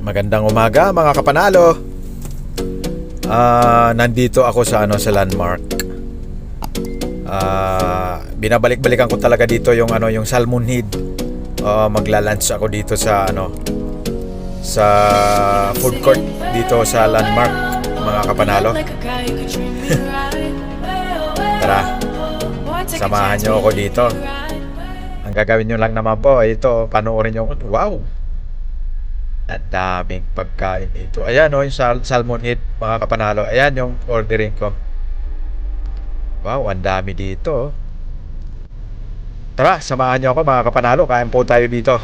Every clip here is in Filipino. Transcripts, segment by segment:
Magandang umaga mga kapanalo. Nandito ako sa sa landmark. Binabalik-balikan ko talaga dito yung yung Salmon Head. Magla-lunch ako dito sa sa food court dito sa landmark mga kapanalo. Tara. Samahan niyo ako dito. Ang gagawin niyo lang naman po ay ito, panoorin niyo. Wow. Ang daming pagkain dito. Ayan yung salmon head mga kapanalo. Ayan yung ordering ko. Wow, ang dami dito. Tara, samahan niyo ako mga kapanalo. Kain po tayo dito.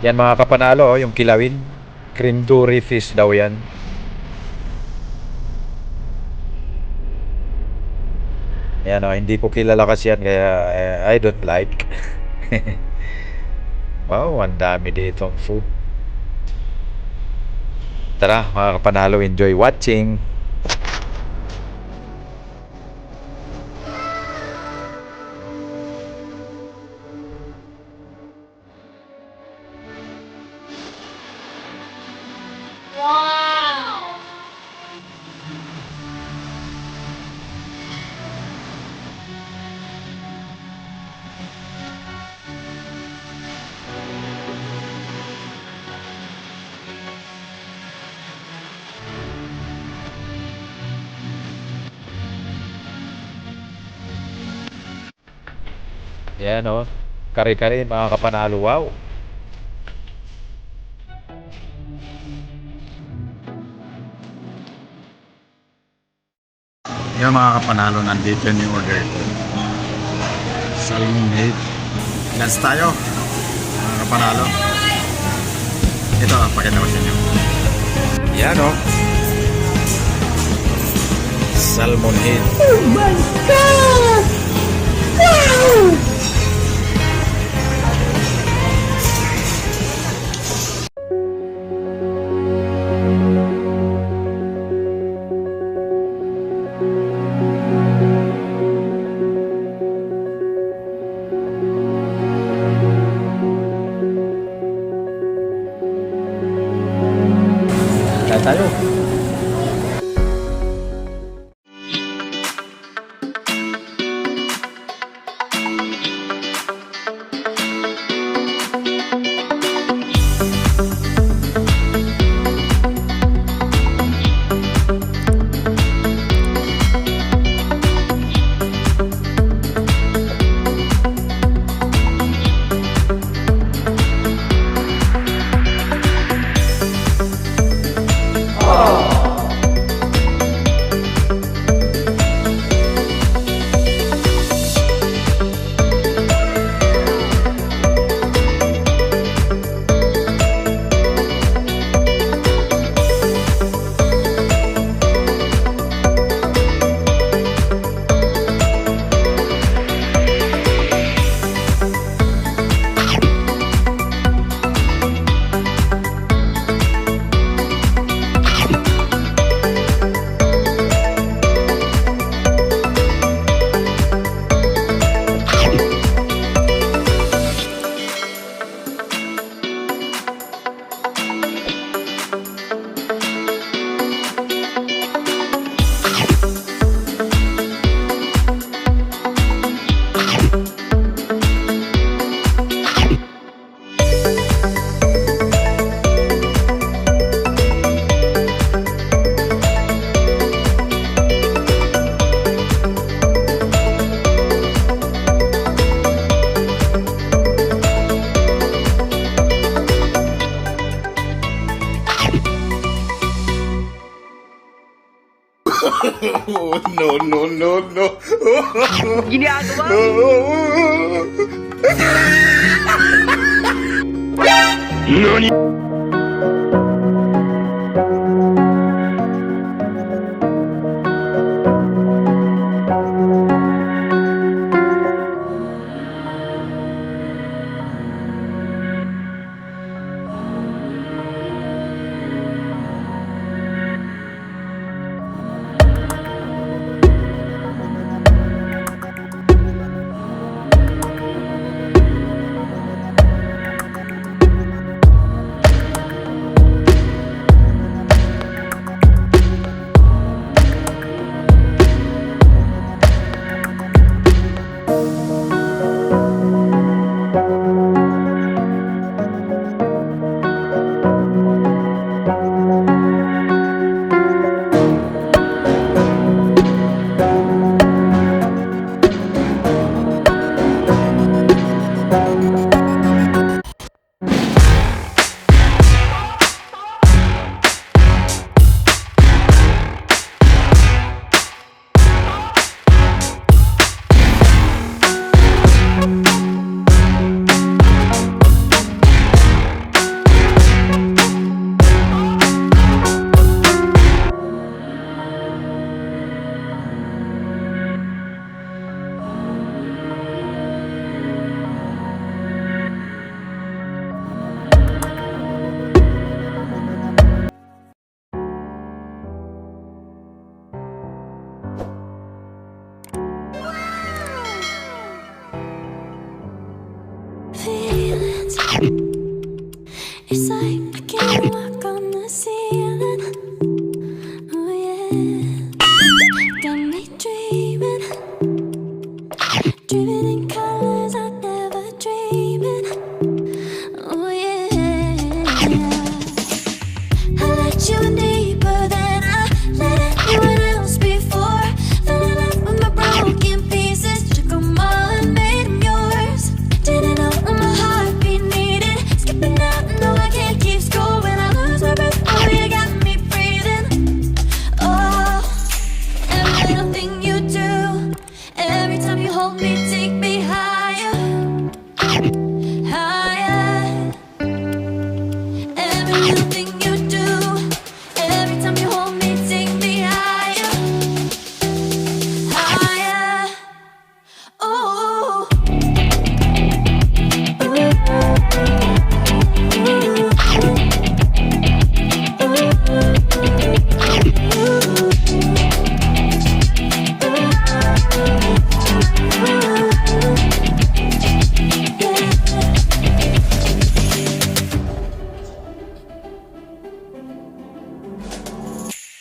Yan mga kapanalo, yung kilawin. Cream dory fish daw yan. Yan hindi ko kilala kasi yan kaya I don't like. Wow, ang dami ditong food. Tara mga kapanalo, enjoy watching. Yan kare-kare mga kapanalo. Wow. Yan mga kapanalo, nandito yung order ko. Salmon head. Lance tayo mga kapanalo. Ito, pakita ko sa inyo. Yan salmon head. Oh my God! Wow! Kain tayo. No, no, no, no. Ginagawa Nani? Feelings. It's like I can't walk on the ceiling. Oh yeah, got me dreaming, dreaming in colors I never dreamed in. Oh yeah, I let you in deeper than I let anyone else before. Fell in love with my broken pieces, took them all and made them yours. Didn't know what my heartbeat needed. Skipping out, no, I can't keep score when I lose my breath. Oh, you got me breathing. Oh, every little thing you do, every time you hold me, take me higher, higher. Every little thing you do, every time you hold me, take me higher, higher. Oh.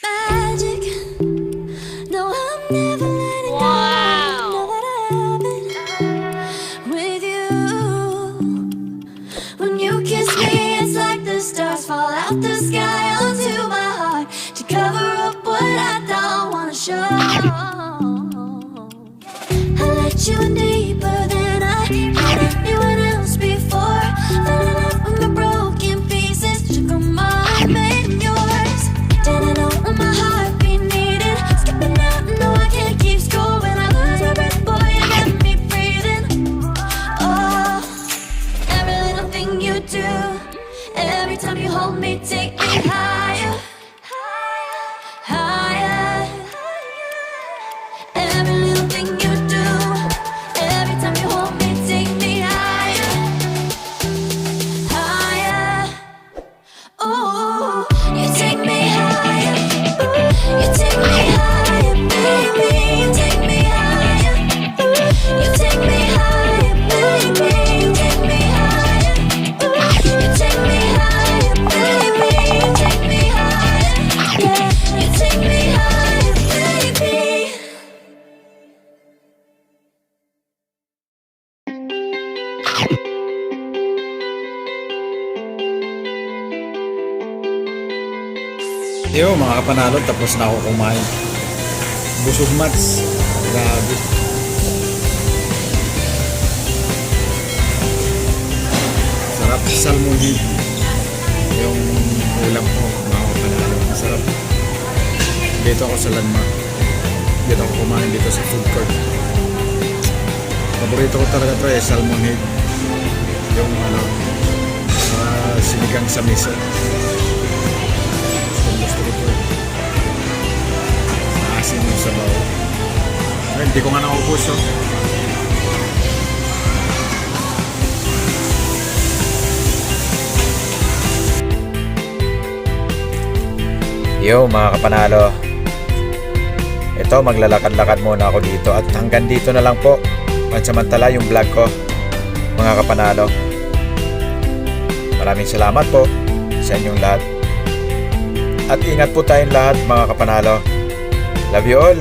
Magic. No, I'm never letting go. Know that I have it with you. When you kiss me, it's like the stars fall out the sky onto my heart to cover up what I don't wanna show. I let you in deeper than I let anyone else before. Fell in love with my broken pieces, took them all and made them yours. Didn't know what my heartbeat needed. Skipping out, no, I can't keep score when I lose my breath. Boy, you got me breathing. Oh, every little thing you do, every time you hold me, take me higher, higher. Every little thing you do, every time you hold me, take me higher, higher. Oh, you take me higher, you take me higher, baby, you take me higher, you take me higher, baby, you take me higher, you take me higher, baby, you take me higher, yeah, you take me higher, baby. Yo mga kapanalo, tapos na ako kumain. Busog mats. Grabe. Sarap salmon head. Yung ulam ko, mga kapanalo. Sarap. Dito ako sa landmark. Dito ako kumain dito sa food court. Paborito ko talaga ito salmon head. Yung sinigang sa miso. Gusto ko ito. Maasim yung sabaw. Ay, hindi ko nga naubos. Oh. Yo mga kapanalo. Ito, maglalakad-lakad muna ako dito. At hanggang dito na lang po. Pansamantala yung vlog ko. Mga kapanalo. Maraming salamat po sa inyong lahat. At ingat po tayong lahat mga kapanalo. Love you all.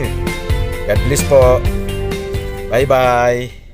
God bless po. Bye bye.